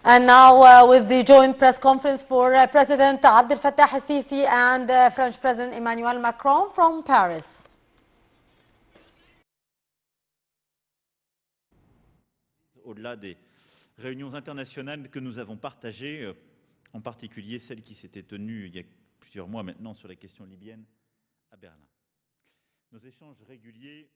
And now with the joint press conference for President Abdel Fattah al-Sisi and French President Emmanuel Macron from Paris. Au-delà des réunions internationales que nous avons partagées, en particulier celle qui s'était tenue il y a plusieurs mois maintenant sur la question libyenne à Berlin. Nos échanges réguliers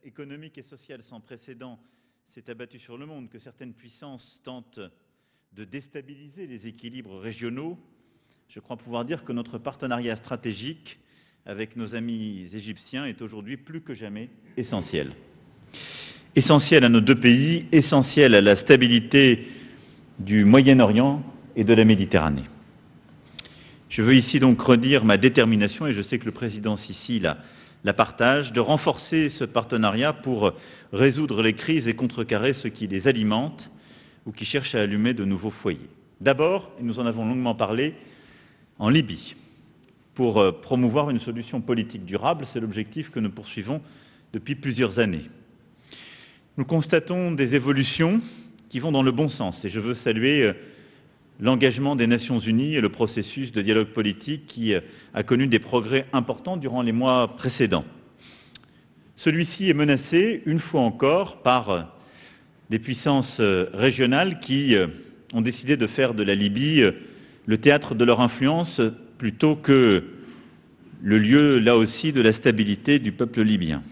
économique et social sans précédent s'est abattu sur le monde, que certaines puissances tentent de déstabiliser les équilibres régionaux, je crois pouvoir dire que notre partenariat stratégique avec nos amis égyptiens est aujourd'hui plus que jamais essentiel. Essentiel à nos deux pays, essentiel à la stabilité du Moyen-Orient et de la Méditerranée. Je veux ici donc redire ma détermination, et je sais que le président Sisi la partage, de renforcer ce partenariat pour résoudre les crises et contrecarrer ceux qui les alimentent ou qui cherchent à allumer de nouveaux foyers. D'abord, et nous en avons longuement parlé, en Libye, pour promouvoir une solution politique durable. C'est l'objectif que nous poursuivons depuis plusieurs années. Nous constatons des évolutions qui vont dans le bon sens, et je veux saluer l'engagement des Nations Unies et le processus de dialogue politique qui a connu des progrès importants durant les mois précédents. Celui-ci est menacé, une fois encore, par des puissances régionales qui ont décidé de faire de la Libye le théâtre de leur influence plutôt que le lieu, là aussi, de la stabilité du peuple libyen.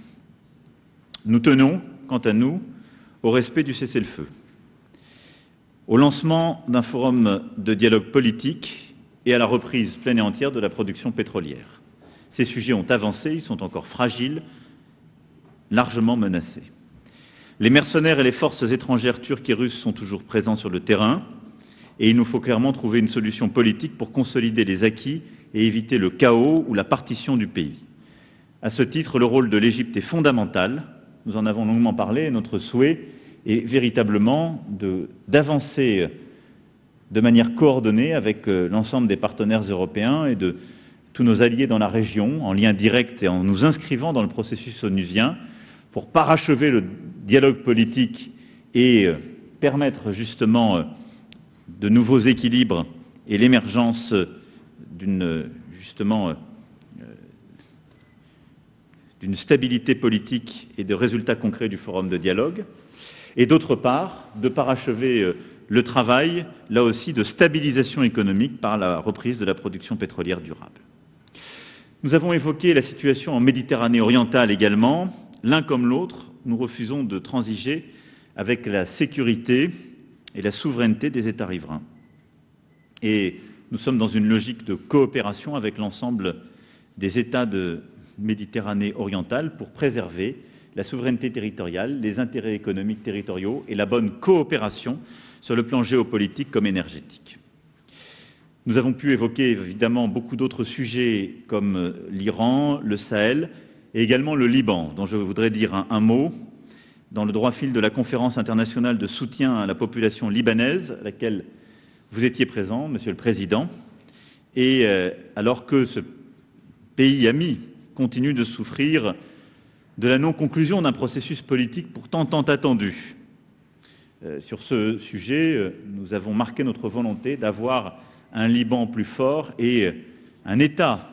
Nous tenons, quant à nous, au respect du cessez-le-feu, au lancement d'un forum de dialogue politique et à la reprise pleine et entière de la production pétrolière. Ces sujets ont avancé, ils sont encore fragiles, largement menacés. Les mercenaires et les forces étrangères turques et russes sont toujours présents sur le terrain, et il nous faut clairement trouver une solution politique pour consolider les acquis et éviter le chaos ou la partition du pays. À ce titre, le rôle de l'Égypte est fondamental, nous en avons longuement parlé, et notre souhait et véritablement d'avancer de manière coordonnée avec l'ensemble des partenaires européens et de tous nos alliés dans la région, en lien direct et en nous inscrivant dans le processus onusien, pour parachever le dialogue politique et permettre justement de nouveaux équilibres et l'émergence d'une stabilité politique et de résultats concrets du forum de dialogue. Et d'autre part, de parachever le travail, là aussi, de stabilisation économique par la reprise de la production pétrolière durable. Nous avons évoqué la situation en Méditerranée orientale également. L'un comme l'autre, nous refusons de transiger avec la sécurité et la souveraineté des États riverains. Et nous sommes dans une logique de coopération avec l'ensemble des États de Méditerranée orientale pour préserver la souveraineté territoriale, les intérêts économiques territoriaux et la bonne coopération sur le plan géopolitique comme énergétique. Nous avons pu évoquer évidemment beaucoup d'autres sujets comme l'Iran, le Sahel et également le Liban, dont je voudrais dire un mot dans le droit fil de la conférence internationale de soutien à la population libanaise, à laquelle vous étiez présent, Monsieur le Président, et alors que ce pays ami continue de souffrir de la non-conclusion d'un processus politique pourtant tant attendu. Sur ce sujet, nous avons marqué notre volonté d'avoir un Liban plus fort et un État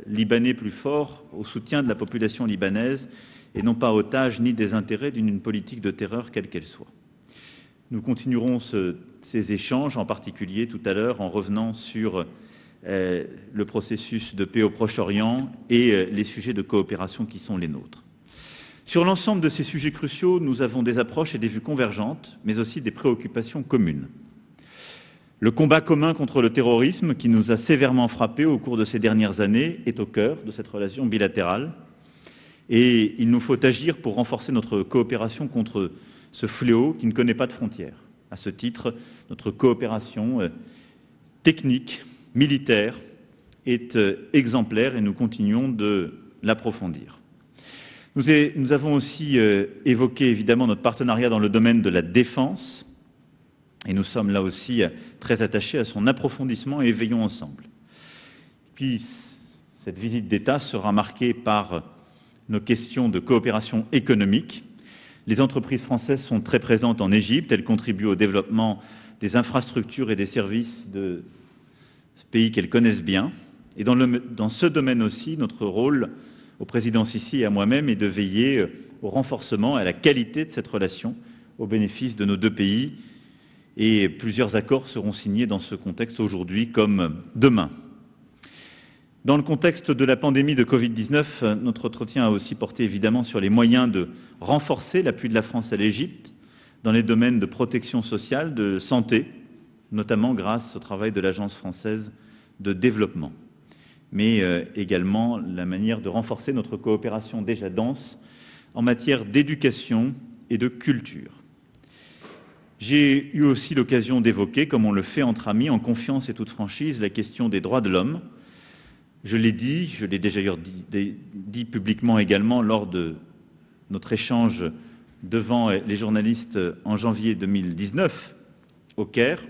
libanais plus fort au soutien de la population libanaise et non pas otage ni des intérêts d'une politique de terreur quelle qu'elle soit. Nous continuerons ces échanges, en particulier tout à l'heure, en revenant sur le processus de paix au Proche-Orient et les sujets de coopération qui sont les nôtres. Sur l'ensemble de ces sujets cruciaux, nous avons des approches et des vues convergentes, mais aussi des préoccupations communes. Le combat commun contre le terrorisme, qui nous a sévèrement frappés au cours de ces dernières années, est au cœur de cette relation bilatérale. Et il nous faut agir pour renforcer notre coopération contre ce fléau qui ne connaît pas de frontières. À ce titre, notre coopération technique, militaire, est exemplaire et nous continuons de l'approfondir. Nous avons aussi évoqué évidemment notre partenariat dans le domaine de la défense, et nous sommes là aussi très attachés à son approfondissement et veillons ensemble. Puis, cette visite d'État sera marquée par nos questions de coopération économique. Les entreprises françaises sont très présentes en Égypte, elles contribuent au développement des infrastructures et des services de ce pays qu'elles connaissent bien. Et dans ce domaine aussi, notre rôle au président Sisi et à moi-même est de veiller au renforcement et à la qualité de cette relation au bénéfice de nos deux pays. Et plusieurs accords seront signés dans ce contexte aujourd'hui comme demain. Dans le contexte de la pandémie de Covid-19, notre entretien a aussi porté évidemment sur les moyens de renforcer l'appui de la France à l'Égypte dans les domaines de protection sociale, de santé, notamment grâce au travail de l'Agence française de développement, mais également la manière de renforcer notre coopération déjà dense en matière d'éducation et de culture. J'ai eu aussi l'occasion d'évoquer, comme on le fait entre amis, en confiance et toute franchise, la question des droits de l'homme. Je l'ai dit, je l'ai déjà dit publiquement également lors de notre échange devant les journalistes en janvier 2019 au Caire.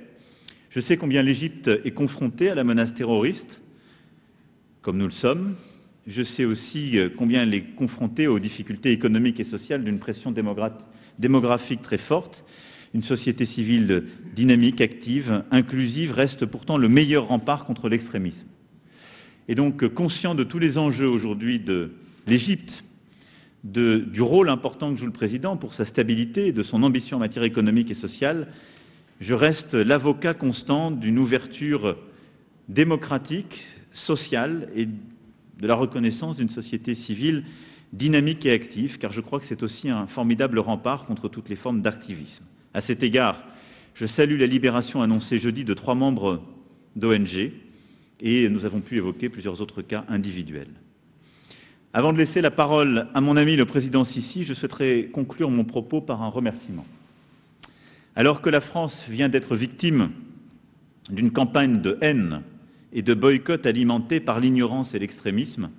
Je sais combien l'Égypte est confrontée à la menace terroriste, comme nous le sommes. Je sais aussi combien elle est confrontée aux difficultés économiques et sociales d'une pression démographique très forte. Une société civile dynamique, active, inclusive reste pourtant le meilleur rempart contre l'extrémisme. Et donc, conscient de tous les enjeux aujourd'hui de l'Égypte, du rôle important que joue le président pour sa stabilité et de son ambition en matière économique et sociale, je reste l'avocat constant d'une ouverture démocratique, sociale et de la reconnaissance d'une société civile dynamique et active, car je crois que c'est aussi un formidable rempart contre toutes les formes d'activisme. À cet égard, je salue la libération annoncée jeudi de 3 membres d'ONG et nous avons pu évoquer plusieurs autres cas individuels. Avant de laisser la parole à mon ami le président Sisi, je souhaiterais conclure mon propos par un remerciement. Alors que la France vient d'être victime d'une campagne de haine et de boycott alimentée par l'ignorance et l'extrémisme,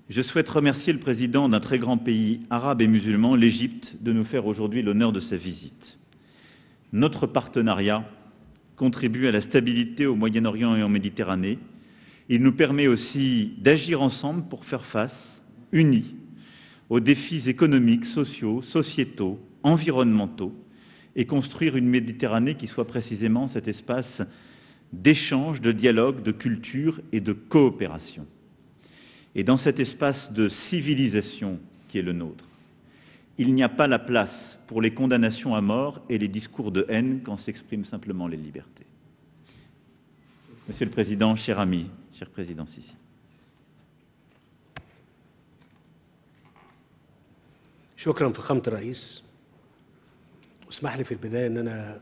je souhaite remercier le président d'un très grand pays arabe et musulman, l'Égypte, de nous faire aujourd'hui l'honneur de sa visite. Notre partenariat contribue à la stabilité au Moyen-Orient et en Méditerranée. Il nous permet aussi d'agir ensemble pour faire face, unis, aux défis économiques, sociaux, sociétaux, environnementaux et construire une Méditerranée qui soit précisément cet espace d'échange, de dialogue, de culture et de coopération. Et dans cet espace de civilisation qui est le nôtre, il n'y a pas la place pour les condamnations à mort et les discours de haine quand s'expriment simplement les libertés. Monsieur le Président, cher ami, cher Président Sisi. شكرا فخامة الرئيس. اسمح لي في البداية أن أنا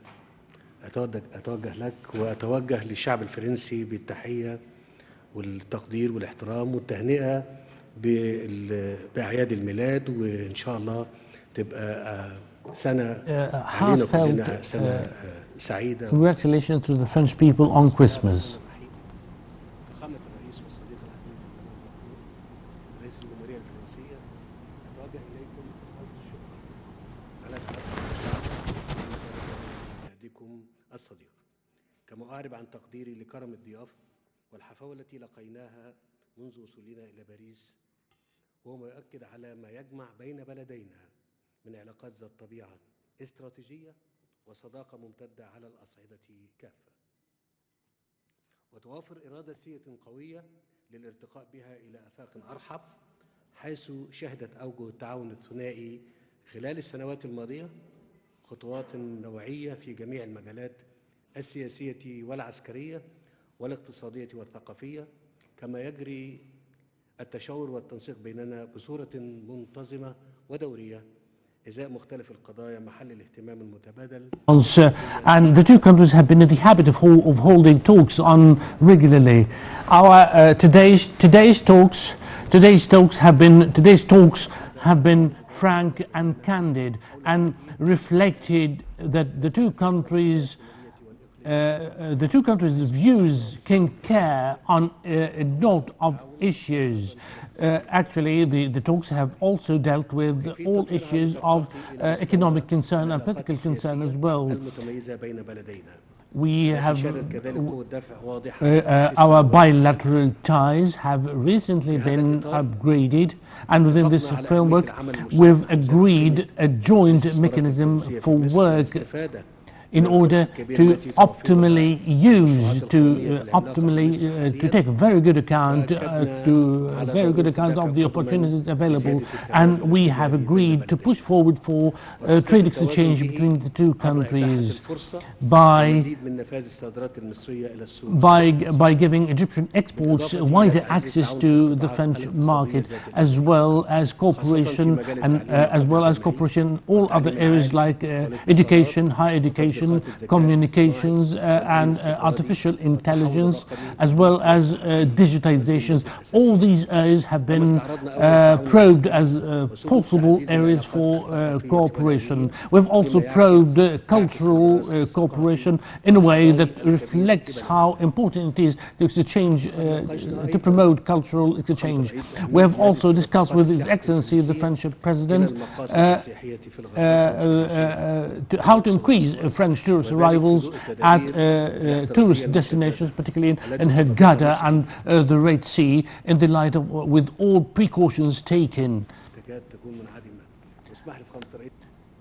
أتوجه لك وأتوجه للشعب الفرنسي بالتحية والتقدير والاحترام والتهنئة بأعياد الميلاد، وإن شاء الله تبقى سنة علينا كلنا سنة سعيدة. Congratulations to the French people on Christmas. فخامة الرئيس والصديق العزيز رئيس الجمهورية الفرنسية، أتوجه إليكم ألف الشكر على بلادكم الصديق، كما أعرب عن تقديري لكرم الضيافة والحفاوة التي لقيناها منذ وصولنا إلى باريس، وهو ما يؤكد على ما يجمع بين بلدينا من علاقات ذات طبيعة استراتيجية وصداقة ممتدة على الأصعدة كافة، وتوافر إرادة سياسية قوية للارتقاء بها إلى آفاق أرحب، حيث شهدت أوجه التعاون الثنائي خلال السنوات الماضية خطوات نوعية في جميع المجالات السياسية والعسكرية والاقتصادية والثقافية، كما يجري التشاور والتنسيق بيننا بصورة منتظمة ودورية إزاء مختلف القضايا محل الاهتمام المتبادل. And the two countries have been in the habit of holding talks on regularly. Our today's talks have been frank and candid and reflected that the two countries the two countries' views can care on a lot of issues. Actually, the talks have also dealt with all issues of economic concern and political concern as well. We have our bilateral ties have recently been upgraded, and within this framework we've agreed a joint mechanism for work in order to optimally use, to take very good account of the opportunities available, and we have agreed to push forward for trade exchange between the two countries by giving Egyptian exports wider access to the French market, as well as cooperation and in all other areas like education, higher education, communications and artificial intelligence, as well as digitizations. All these areas have been probed as possible areas for cooperation. We've also probed cultural cooperation in a way that reflects how important it is to exchange, to promote cultural exchange. We have also discussed with His Excellency the French President how to increase French tourist arrivals at tourist destinations, particularly in Hurghada and the Red Sea, in the light of with all precautions taken.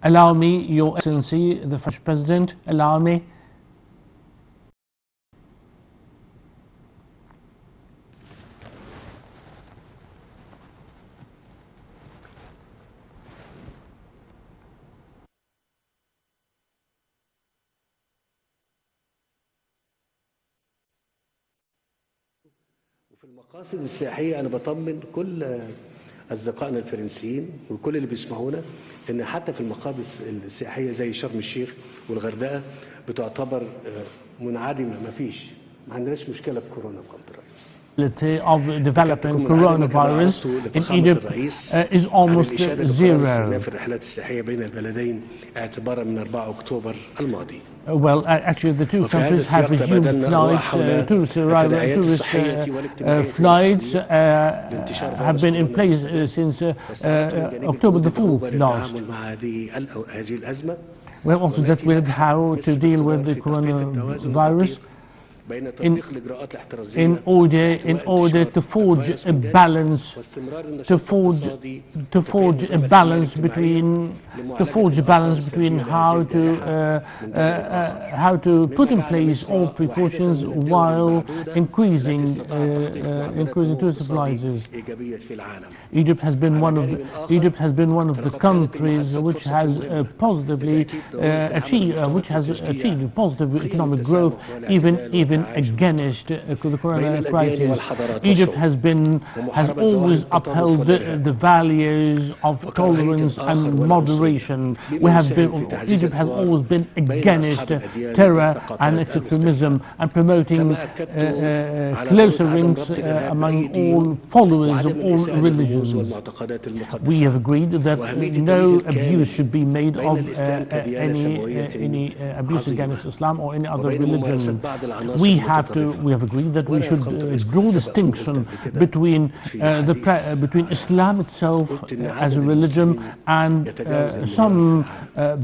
Allow me, Your Excellency, the French President, allow me. وفي المقاصد السياحية أنا بطمن كل أصدقائنا الفرنسيين وكل اللي بيسمعونا إن حتى في المقاصد السياحية زي شرم الشيخ والغردقة بتعتبر منعدمة، ما عندناش مشكلة في كورونا في قناة الرئيس. Of developing coronavirus in Egypt is almost zero. في الرحلات السياحية بين البلدين اعتبارا من 4 أكتوبر الماضي. Well, actually, the two countries have resumed flights. Tourist flights have been in place since October the 4th last. We have also dealt with how to deal with the coronavirus in order to forge a balance, between how to put in place all precautions while increasing tourist supplies. Egypt has been one of the countries which has achieved positive economic growth even against the corona crisis. Egypt has always upheld the values of tolerance and moderation. Egypt has always been against terror and extremism and promoting closer links among all followers of all religions. We have agreed that no abuse should be made of any abuse against Islam or any other religion. We have agreed that we should draw distinction between Islam itself as a religion and some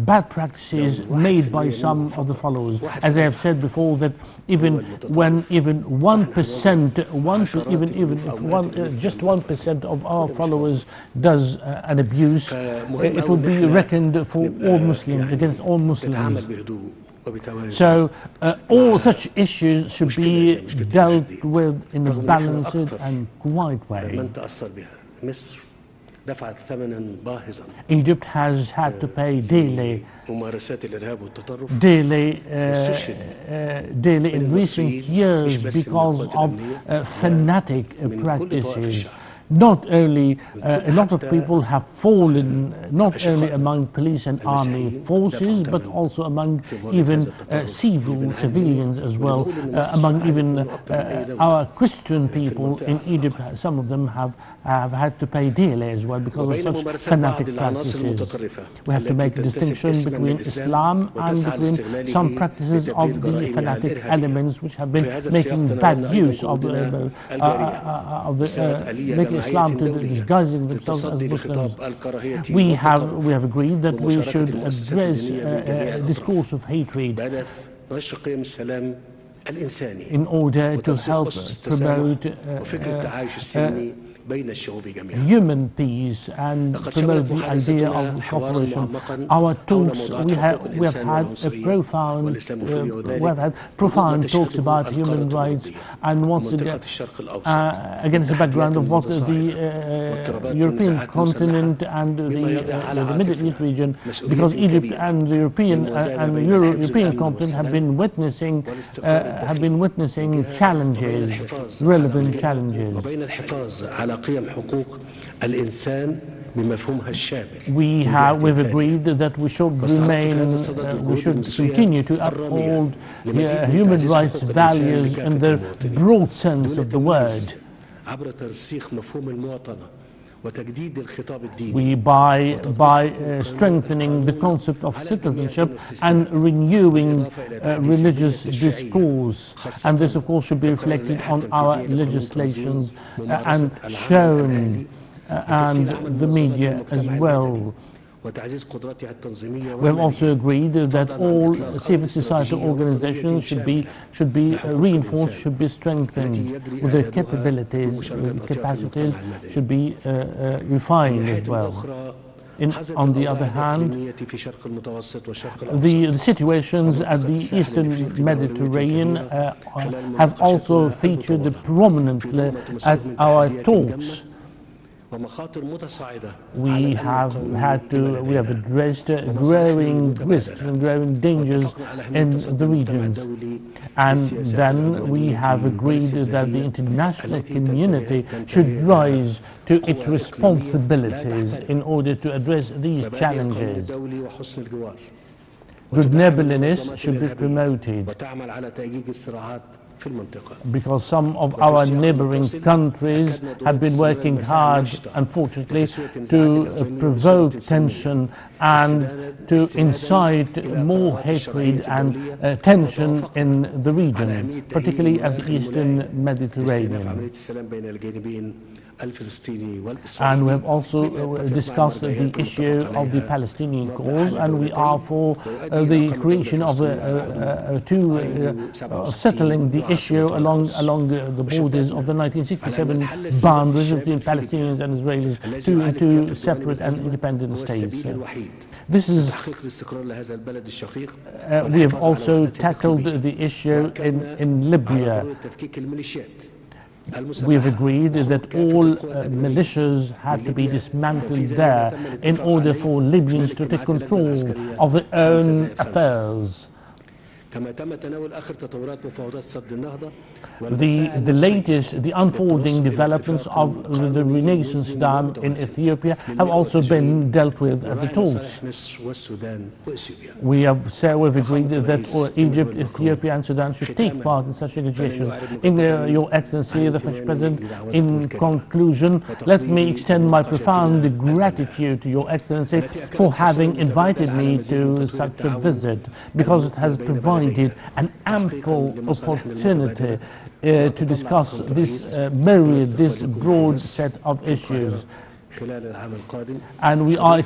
bad practices made by some of the followers. As I have said before, that even 1% of our followers does an abuse, it would be reckoned for all Muslims, against all Muslims. So all such issues should be dealt with in a balanced and quiet way. Egypt has had to pay daily in recent years because of fanatic practices. not only a lot of people have fallen, not only among police and army forces, but also among even civilians as well, among even our Christian people in Egypt. Some of them have had to pay dearly as well because of such fanatic practices. We have to make a distinction between Islam and between some practices of the fanatic elements which have been making bad use of making Islam to disguising themselves as Muslims. We have agreed that we should address a discourse of hatred in order to help promote human peace and promote the idea of cooperation. Our talks, we have had profound talks about human rights, and once again, against the background of what the European continent and the Middle East region, because Egypt and the European continent have been witnessing challenges, relevant challenges. We've agreed that we should continue to uphold human rights values in the broad sense of the word. By strengthening the concept of citizenship and renewing religious discourse, and this of course should be reflected on our legislations and shown and the media as well. We have also agreed that all civil society organizations should be reinforced, should be strengthened, with their capabilities, capacities should be refined as well. On the other hand, the situations at the Eastern Mediterranean have also featured prominently at our talks. We have addressed growing risks and growing dangers in the regions, and then we have agreed that the international community should rise to its responsibilities in order to address these challenges. Good neighborliness should be promoted, because some of our neighboring countries have been working hard, unfortunately, to provoke tension and to incite more hatred and tension in the region, particularly at the Eastern Mediterranean. And we have also discussed the issue of the Palestinian cause, and we are for the creation of settling the issue along the borders of the 1967 boundaries between Palestinians and Israelis to separate and independent states. This is, we have also tackled the issue in Libya. We have agreed that all militias have to be dismantled there in order for Libyans to take control of their own affairs. The unfolding developments of the Renaissance Dam in Ethiopia have also been dealt with at the talks. We've agreed that Egypt, Ethiopia and Sudan should take part in such negotiations. Your Excellency, the French President, in conclusion, let me extend my profound gratitude to Your Excellency for having invited me to such a visit, because it has provided an ample opportunity to discuss this broad set of issues. And we are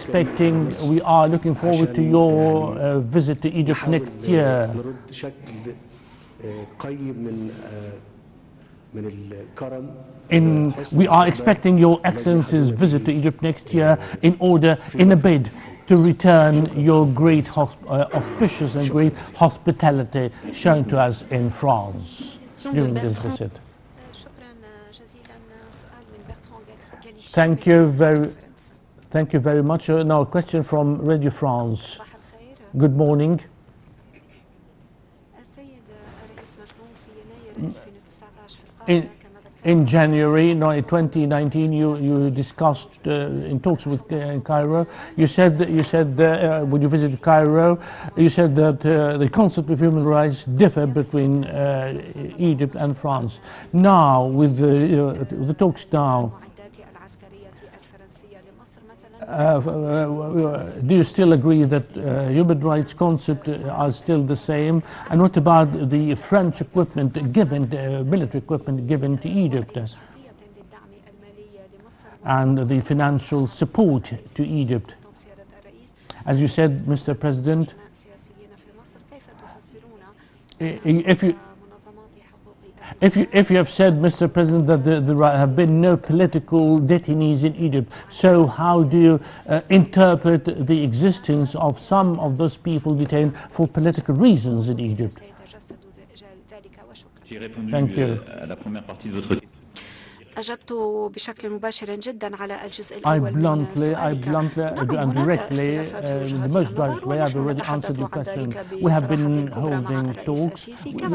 looking forward to your visit to Egypt next year. We are expecting Your Excellency's visit to Egypt next year in a bid to return your great auspicious and great hospitality shown to us in France during this visit. Thank you very much. Now a question from Radio France. Good morning. In January 2019, you discussed in talks with Cairo. You said when you visited Cairo, you said that the concept of human rights differ between Egypt and France. Now, with the talks now, do you still agree that human rights concept are still the same? And what about the French equipment given, military equipment given to Egypt, and the financial support to Egypt? As you said, Mr. President, if you have said, Mr. President, that there have been no political detainees in Egypt, so how do you interpret the existence of some of those people detained for political reasons in Egypt? Thank you. أجبت بشكل مباشر جدا على الجزء الأول من سؤالك. and directly, the most direct way, I've already answered your question. We have been holding talks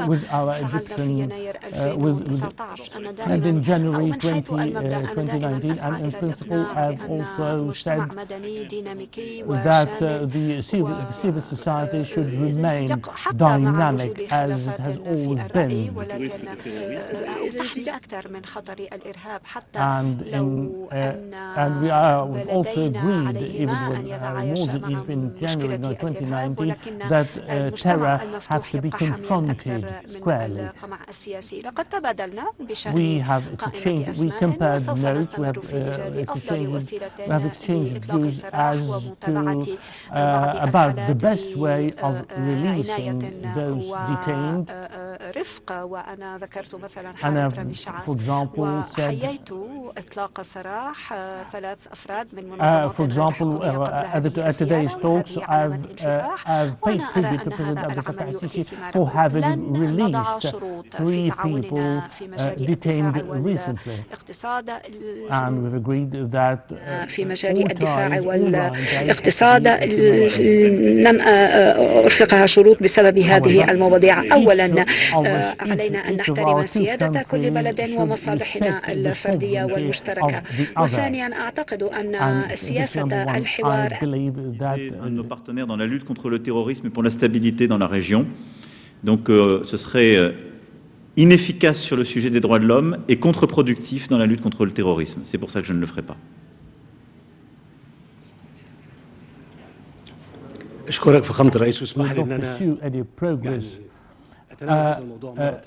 with our Egyptian, and in January 2019, and in principle, I've also said that the civil society should remain dynamic as it has always been. And we also agreed, even more than even in January 2019, that terror has to be confronted squarely. We have compared notes, we have exchanged views as to about the best way of releasing those detained. And for example, for example, at today's talks, I've paid tribute to President Abdel Fattah al-Sisi for having released 3 people detained recently. And we've agreed that في مجال الدفاع والاقتصاد لم أرفقها شروط بسبب هذه المواضيع. أولا علينا أن نحترم سيادة كل بلد ومصالحنا الفردية والمشتركة. وثانيا أعتقد أن سياسة الحوار nos partenaires dans la lutte contre le terrorisme et pour la stabilité dans la région. Donc ce serait inefficace sur le sujet des droits de l'homme et contre-productif dans la lutte contre le terrorisme. C'est pour ça que je ne le ferai pas. أشكرك فخامة الرئيس واسمح لي أن أنا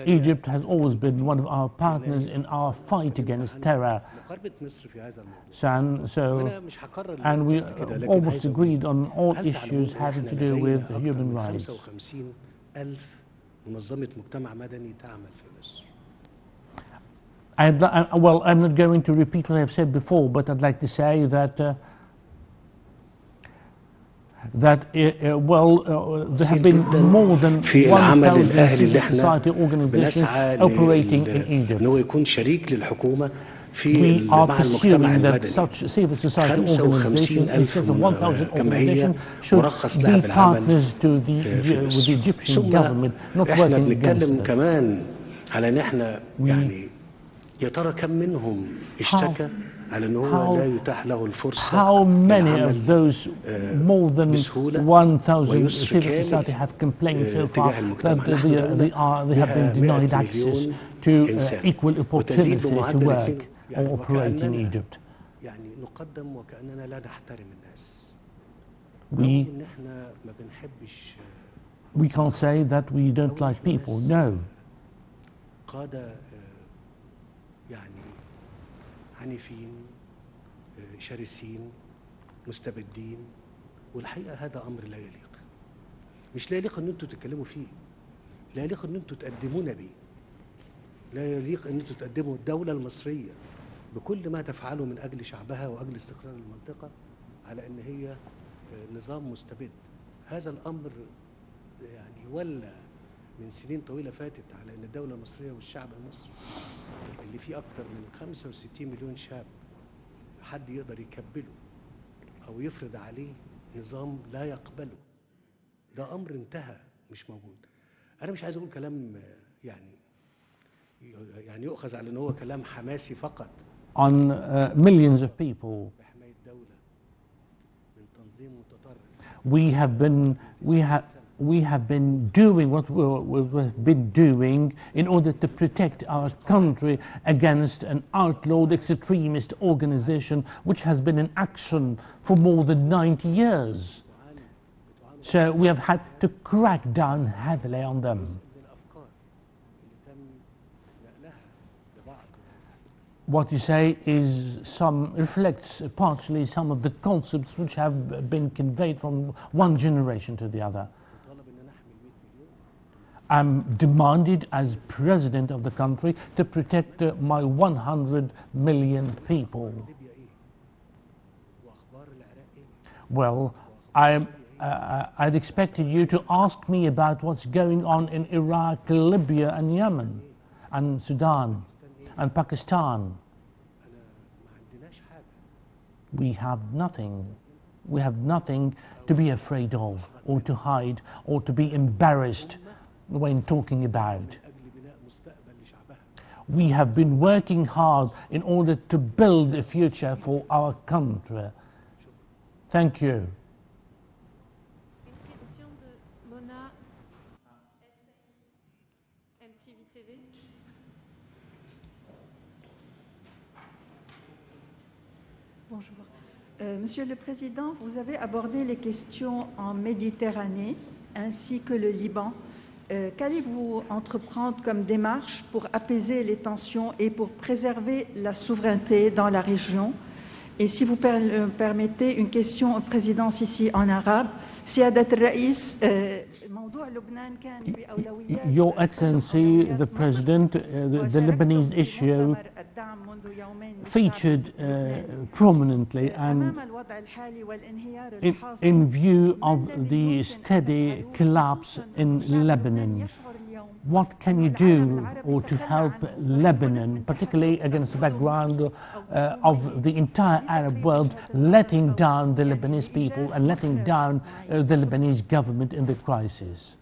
Egypt has always been one of our partners in our fight against terror. And we almost agreed on all issues having to do with human rights. Well, I'm not going to repeat what I've said before, but I'd like to say that there have been more than 1,000 civil society organizations operating in Egypt. We are pursuing that such civil society organizations, in excess of 1,000 organizations, should be partners with the Egyptian government, not working against them. How many of those more than 1,000 civil society have complained so far that they have been denied access to equal opportunity to work or operate in Egypt? We can't say that we don't like people, no. عنيفين شرسين مستبدين والحقيقة هذا أمر لا يليق. مش لا يليق أن أنتوا تتكلموا فيه، لا يليق أن أنتوا تقدمونا بيه، لا يليق أن أنتوا تقدموا الدولة المصرية بكل ما تفعله من أجل شعبها وأجل استقرار المنطقة على أن هي نظام مستبد. هذا الأمر يعني ولى من سنين طويلة فاتت على أن الدولة المصرية والشعب المصري اللي فيه أكثر من 65 مليون شاب حد يقدر يكبله أو يفرض عليه نظام لا يقبله. ده أمر انتهى مش موجود. أنا مش عايز أقول كلام يعني يعني يؤخذ على أنه هو كلام حماسي فقط. On millions of people. We have been doing what we've been doing in order to protect our country against an outlawed extremist organization which has been in action for more than 90 years. So we have had to crack down heavily on them. What you say reflects partially some of the concepts which have been conveyed from one generation to the other. I'm demanded as president of the country to protect my 100 million people. Well, I'd expected you to ask me about what's going on in Iraq, Libya and Yemen and Sudan and Pakistan. We have nothing. We have nothing to be afraid of or to hide or to be embarrassed when talking about. We have been working hard in order to build a future for our country. Thank you. Bonjour. Monsieur le Président, vous avez abordé les questions en Méditerranée ainsi que le Liban. Qu'allez-vous entreprendre comme démarche pour apaiser les tensions et pour préserver la souveraineté dans la région? Et si vous permettez une question au président Sisi en arabe, Siadat al-Raïs, Your Excellency, the President, the Lebanese issue featured prominently, and in view of the steady collapse in Lebanon, what can you do or to help Lebanon, particularly against the background of the entire Arab world letting down the Lebanese people and letting down the Lebanese government in the crisis?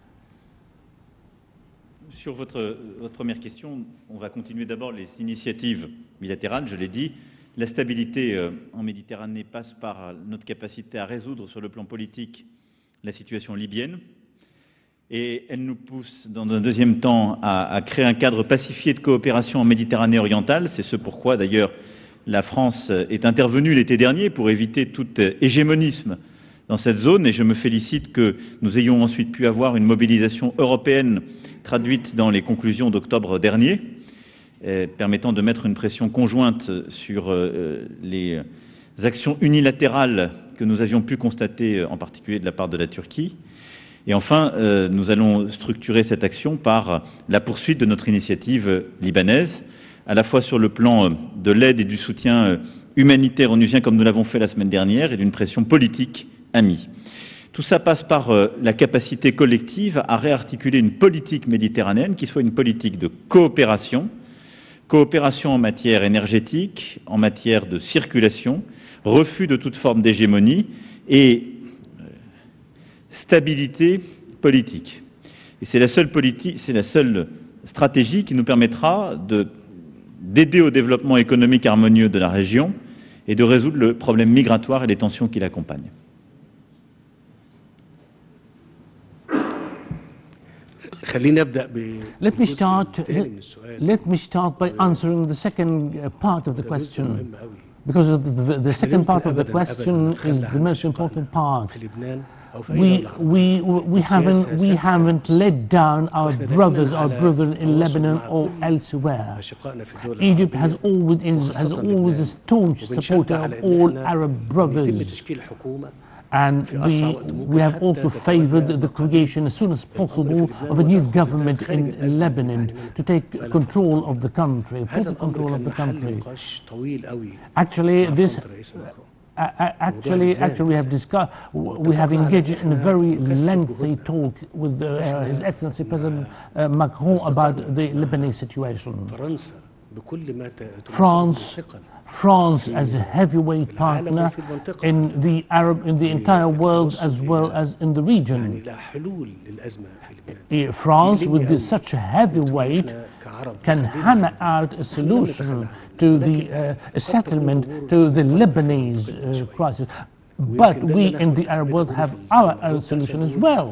Sur votre première question, on va continuer d'abord les initiatives bilatérales, je l'ai dit. La stabilité en Méditerranée passe par notre capacité à résoudre sur le plan politique la situation libyenne. Et elle nous pousse, dans un deuxième temps, à créer un cadre pacifié de coopération en Méditerranée orientale. C'est ce pourquoi, d'ailleurs, la France est intervenue l'été dernier pour éviter tout hégémonisme dans cette zone. Et je me félicite que nous ayons ensuite pu avoir une mobilisation européenne traduite dans les conclusions d'octobre dernier, permettant de mettre une pression conjointe sur les actions unilatérales que nous avions pu constater, en particulier de la part de la Turquie. Et enfin, nous allons structurer cette action par la poursuite de notre initiative libanaise, à la fois sur le plan de l'aide et du soutien humanitaire onusien, comme nous l'avons fait la semaine dernière, et d'une pression politique amie. Tout ça passe par la capacité collective à réarticuler une politique méditerranéenne qui soit une politique de coopération, coopération en matière énergétique, en matière de circulation, refus de toute forme d'hégémonie et stabilité politique. Et c'est la seule stratégie qui nous permettra d'aider au développement économique harmonieux de la région et de résoudre le problème migratoire et les tensions qui l'accompagnent. Let me start by answering the second part of the question, because the second part of the question is the most important part. We haven't let down our brothers in Lebanon or elsewhere. Egypt has always a staunch supporter of all Arab brothers. And we have also favored the creation as soon as possible of a new government in Lebanon to take control of the country, total control of the country. Actually, we have engaged in a very lengthy talk with His Excellency President France as a heavyweight partner in the entire world as well as in the region. France, with such a heavyweight, can hammer out a solution to the settlement to the Lebanese crisis. But we in the Arab world have our own solution as well.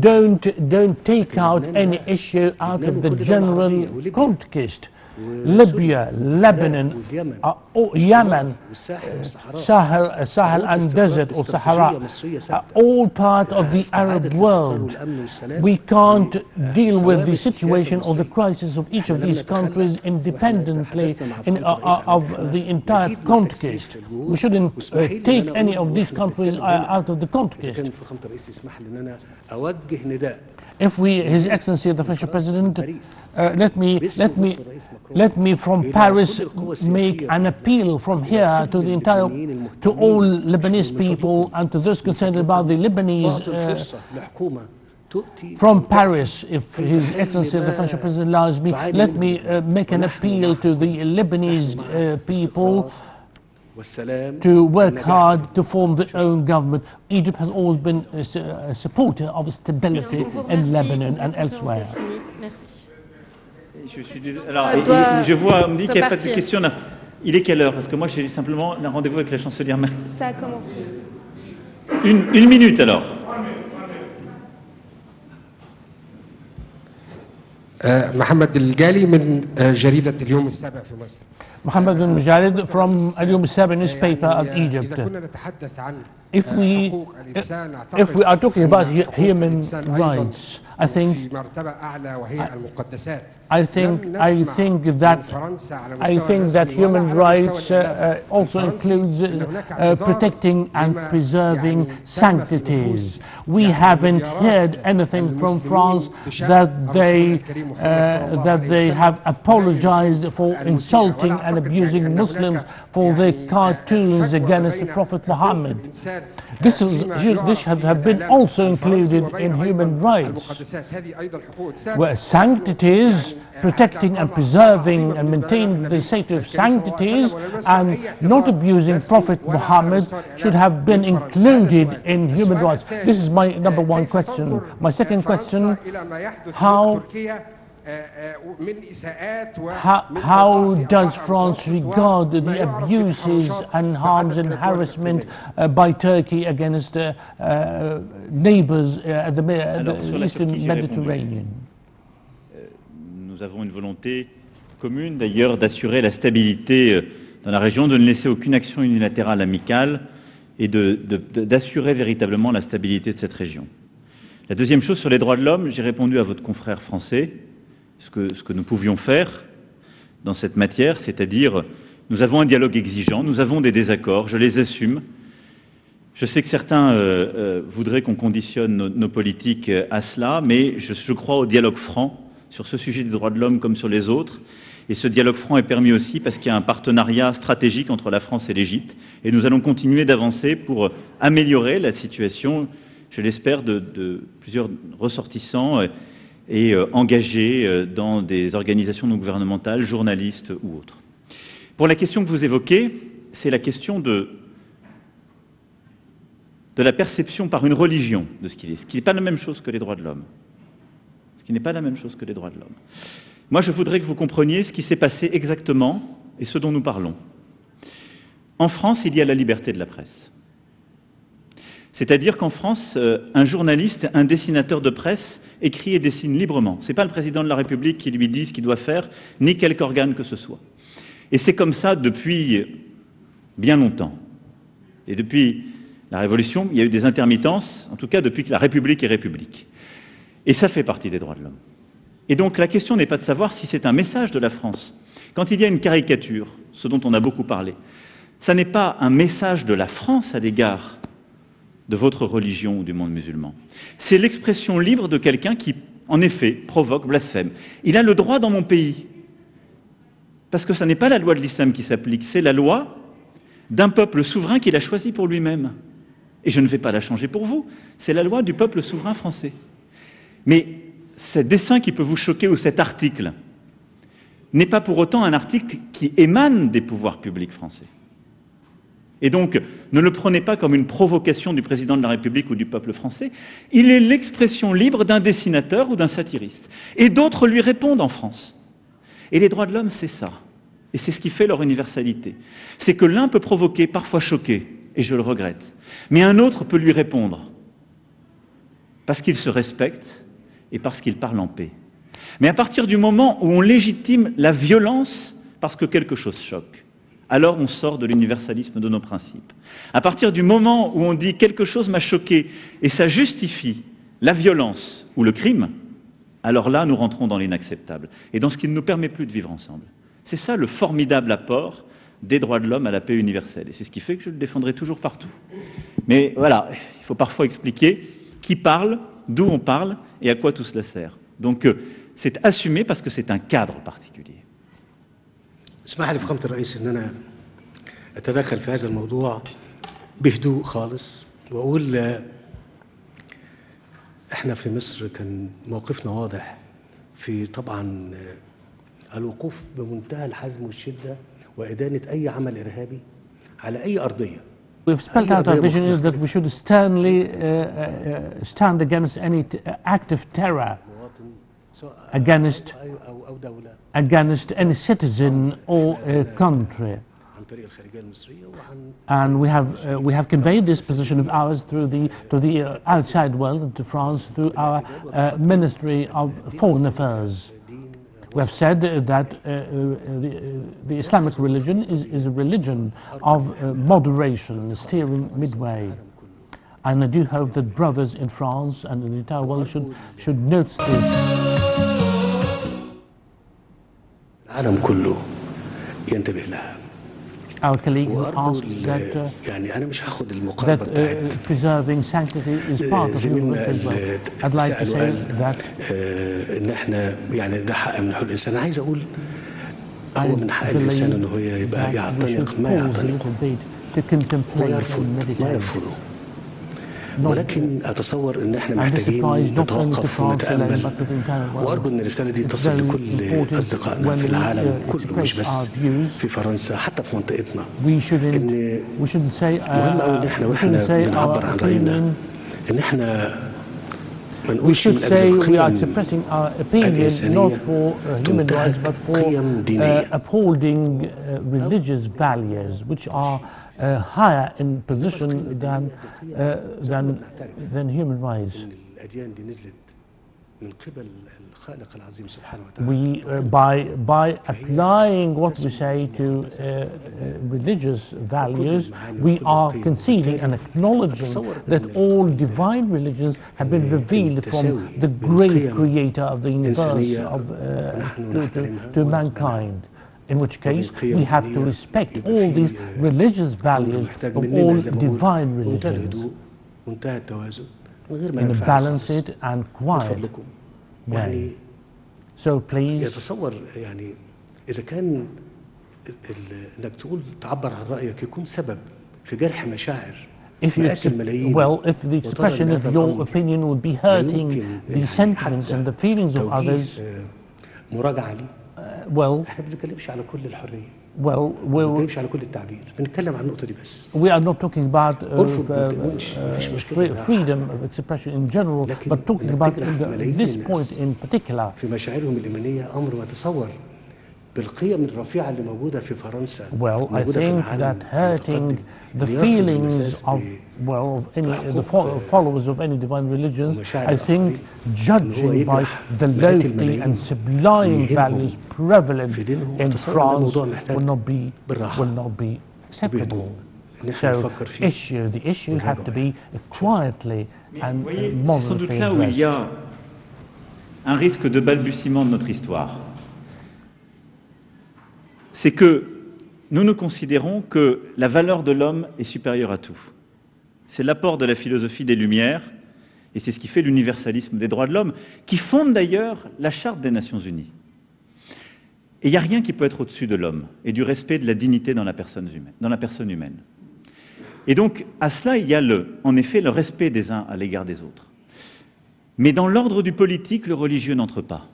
Don't take out any issue out of the general context. Libya, Lebanon, Yemen, Sahel and Desert or Sahara are all part of the Arab world. We can't deal with the situation or the crisis of each of these countries independently of the entire context. We shouldn't take any of these countries out of the context. If His Excellency the French President, let me from Paris make an appeal from here to all Lebanese people and to those concerned about the Lebanese. From Paris, if His Excellency the French President allows me, let me make an appeal to the Lebanese people to work hard to form their own government. Egypt has always been a supporter of stability in Lebanon and elsewhere. Je suis désolé. Alors, je vois, on me dit qu'il n'y a pas de questions là. Il est quelle heure? Parce que moi, j'ai simplement un rendez-vous avec la chancelière. Ça a commencé. Une minute alors. محمد الجالي من جريدة اليوم السابع في مصر. Mohammed bin Mujarid from Al-Yawm al-Sabi newspaper of Egypt. If we are talking about human rights, I think that human rights also includes protecting and preserving sanctities. We haven't heard anything from France that they have apologized for insulting and abusing Muslims for their cartoons against the Prophet Muhammad. This should have been also included in human rights, where sanctities, protecting and preserving and maintaining the state of sanctities and not abusing Prophet Muhammad should have been included in human rights. This is my number one question. My second question, how does France regard the abuses and harms and harassment by Turkey against neighbors at the Eastern Mediterranean? Nous avons une volonté commune d'ailleurs d'assurer la stabilité dans la région, de ne laisser aucune action unilatérale amicale et d'assurer véritablement la stabilité de cette région. La deuxième chose, sur les droits de l'homme, j'ai répondu à votre confrère français ce que nous pouvions faire dans cette matière, c'est-à-dire nous avons un dialogue exigeant, nous avons des désaccords, je les assume. Je sais que certains voudraient qu'on conditionne nos politiques à cela, mais je crois au dialogue franc sur ce sujet des droits de l'homme comme sur les autres. Et ce dialogue franc est permis aussi parce qu'il y a un partenariat stratégique entre la France et l'Égypte. Et nous allons continuer d'avancer pour améliorer la situation, je l'espère, de plusieurs ressortissants et engagés dans des organisations non gouvernementales, journalistes ou autres. Pour la question que vous évoquez, c'est la question de la perception par une religion de ce qu'il est, ce qui n'est pas la même chose que les droits de l'homme. Ce qui n'est pas la même chose que les droits de l'homme. Moi, je voudrais que vous compreniez ce qui s'est passé exactement et ce dont nous parlons. En France, il y a la liberté de la presse. C'est-à-dire qu'en France, un journaliste, un dessinateur de presse écrit et dessine librement. Ce n'est pas le président de la République qui lui dit ce qu'il doit faire, ni quelque organe que ce soit. Et c'est comme ça depuis bien longtemps. Et depuis la Révolution, il y a eu des intermittences, en tout cas depuis que la République est République. Et ça fait partie des droits de l'homme. Et donc la question n'est pas de savoir si c'est un message de la France. Quand il y a une caricature, ce dont on a beaucoup parlé, ça n'est pas un message de la France à l'égard de votre religion ou du monde musulman. C'est l'expression libre de quelqu'un qui, en effet, provoque, blasphème. Il a le droit dans mon pays. Parce que ce n'est pas la loi de l'islam qui s'applique, c'est la loi d'un peuple souverain qu'il a choisi pour lui-même. Et je ne vais pas la changer pour vous. C'est la loi du peuple souverain français. Mais ce dessin qui peut vous choquer ou cet article n'est pas pour autant un article qui émane des pouvoirs publics français. Et donc, ne le prenez pas comme une provocation du président de la République ou du peuple français. Il est l'expression libre d'un dessinateur ou d'un satiriste. Et d'autres lui répondent en France. Et les droits de l'homme, c'est ça. Et c'est ce qui fait leur universalité. C'est que l'un peut provoquer, parfois choquer, et je le regrette. Mais un autre peut lui répondre. Parce qu'il se respecte et parce qu'il parle en paix. Mais à partir du moment où on légitime la violence parce que quelque chose choque, alors on sort de l'universalisme de nos principes. À partir du moment où on dit quelque chose m'a choqué et ça justifie la violence ou le crime, alors là nous rentrons dans l'inacceptable et dans ce qui ne nous permet plus de vivre ensemble. C'est ça le formidable apport des droits de l'homme à la paix universelle. Et c'est ce qui fait que je le défendrai toujours partout. Mais voilà, il faut parfois expliquer qui parle, d'où on parle et à quoi tout cela sert. Donc c'est assumé parce que c'est un cadre particulier. اسمح لي فخامة الرئيس ان انا اتدخل في هذا الموضوع بهدوء خالص واقول احنا في مصر كان موقفنا واضح في طبعا الوقوف بمنتهى الحزم والشدة وإدانة أي عمل إرهابي على أي أرضية. We've spelled out our vision is that we should sternly stand against any act of terror against any citizen or country. And we have conveyed this position of ours to the outside world, to France, through our Ministry of Foreign Affairs. We have said that the Islamic religion is a religion of moderation, steering midway. And I do hope that brothers in France and in the entire world should note this. العالم كله ينتبه لها. Our colleague asked that يعني أنا مش هاخد المقاربة بتاعت preserving sanctity is part of human rights as well. I'd like to say that إن إحنا يعني ده حق من حقوق الإنسان. عايز أقول هو من حق الإنسان إنه هو يبقى يعتنق ما يعتنقه ويرفضه. ولكن أتصور إن إحنا محتاجين نتوقف ونتأمل وأرجو أن الرسالة دي تصل لكل أصدقائنا في العالم كله مش بس في فرنسا حتى في منطقتنا إن مهم أوي إن إحنا وإحنا بنعبر عن رأينا إن إحنا ما نقولش من أجل القيم الإنسانية تنتهك قيم دينية. upholding religious values which are higher in position than human rights. We, by applying what we say to religious values, we are conceding and acknowledging that all divine religions have been revealed from the great creator of the universe to mankind. In which case, we have to respect all these religious values of all divine religions in a balanced and quiet way. So please, يتصور يعني إذا كان إنك تقول تعبر عن رأيك يكون سبب في جرح مشاعر مئات الملايين. Well, if the expression of your opinion would be hurting the sentiments and the feelings of others, مراجعة لي. well, احنا ما بنتكلمش على كل الحرية. Well, ما بنتكلمش على كل التعبير، بنتكلم عن النقطة دي بس. We are not talking about freedom of expression in general, but talking about this point in particular. في مشاعرهم الإيمانية أمر ما تصور بالقيم الرفيعة اللي موجودة في فرنسا. Well, I think that hurting the feelings of the followers of any divine religions, I think judging by the lofty and sublime values prevalent in France will not be acceptable. So the issue have to be quietly and moderately C'est sans doute là où il y a un risque de balbutiement de notre histoire. C'est que nous considérons que la valeur de l'homme est supérieure à tout. C'est l'apport de la philosophie des Lumières, et c'est ce qui fait l'universalisme des droits de l'homme, qui fonde d'ailleurs la Charte des Nations Unies. Et il n'y a rien qui peut être au-dessus de l'homme et du respect de la dignité dans la personne humaine. Et donc, à cela, il y a en effet le respect des uns à l'égard des autres. Mais dans l'ordre du politique, le religieux n'entre pas.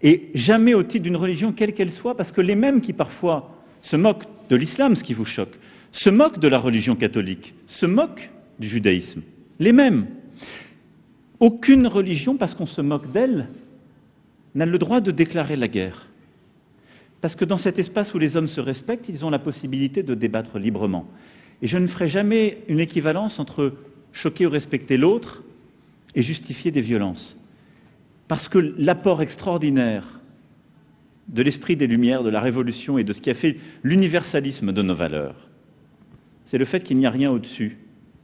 Et jamais au titre d'une religion, quelle qu'elle soit, parce que les mêmes qui parfois se moquent de l'islam, ce qui vous choque, se moquent de la religion catholique, se moquent du judaïsme. Les mêmes. Aucune religion, parce qu'on se moque d'elle, n'a le droit de déclarer la guerre. Parce que dans cet espace où les hommes se respectent, ils ont la possibilité de débattre librement. Et je ne ferai jamais une équivalence entre choquer ou respecter l'autre et justifier des violences. Parce que l'apport extraordinaire de l'esprit des Lumières, de la Révolution et de ce qui a fait l'universalisme de nos valeurs, c'est le fait qu'il n'y a rien au-dessus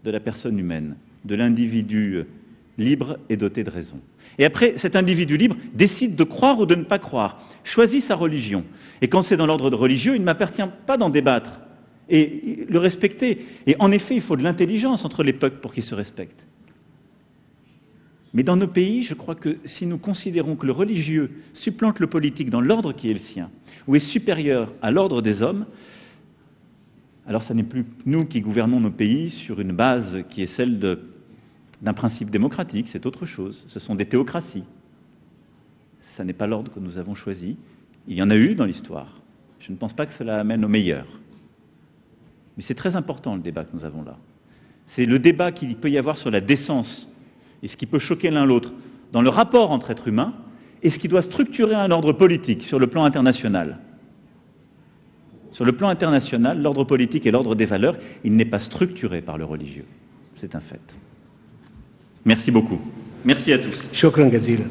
de la personne humaine, de l'individu libre et doté de raison. Et après, cet individu libre décide de croire ou de ne pas croire, choisit sa religion. Et quand c'est dans l'ordre religieux, il ne m'appartient pas d'en débattre et le respecter. Et en effet, il faut de l'intelligence entre les peuples pour qu'ils se respectent. Mais dans nos pays, je crois que si nous considérons que le religieux supplante le politique dans l'ordre qui est le sien, ou est supérieur à l'ordre des hommes, alors ça n'est plus nous qui gouvernons nos pays sur une base qui est celle d'un principe démocratique, c'est autre chose. Ce sont des théocraties. Ça n'est pas l'ordre que nous avons choisi. Il y en a eu dans l'histoire. Je ne pense pas que cela amène au meilleur. Mais c'est très important le débat que nous avons là. C'est le débat qu'il peut y avoir sur la décence et ce qui peut choquer l'un l'autre dans le rapport entre êtres humains et ce qui doit structurer un ordre politique sur le plan international. Sur le plan international, l'ordre politique et l'ordre des valeurs, il n'est pas structuré par le religieux. C'est un fait. Merci beaucoup. Merci à tous. شكرا جزيلا.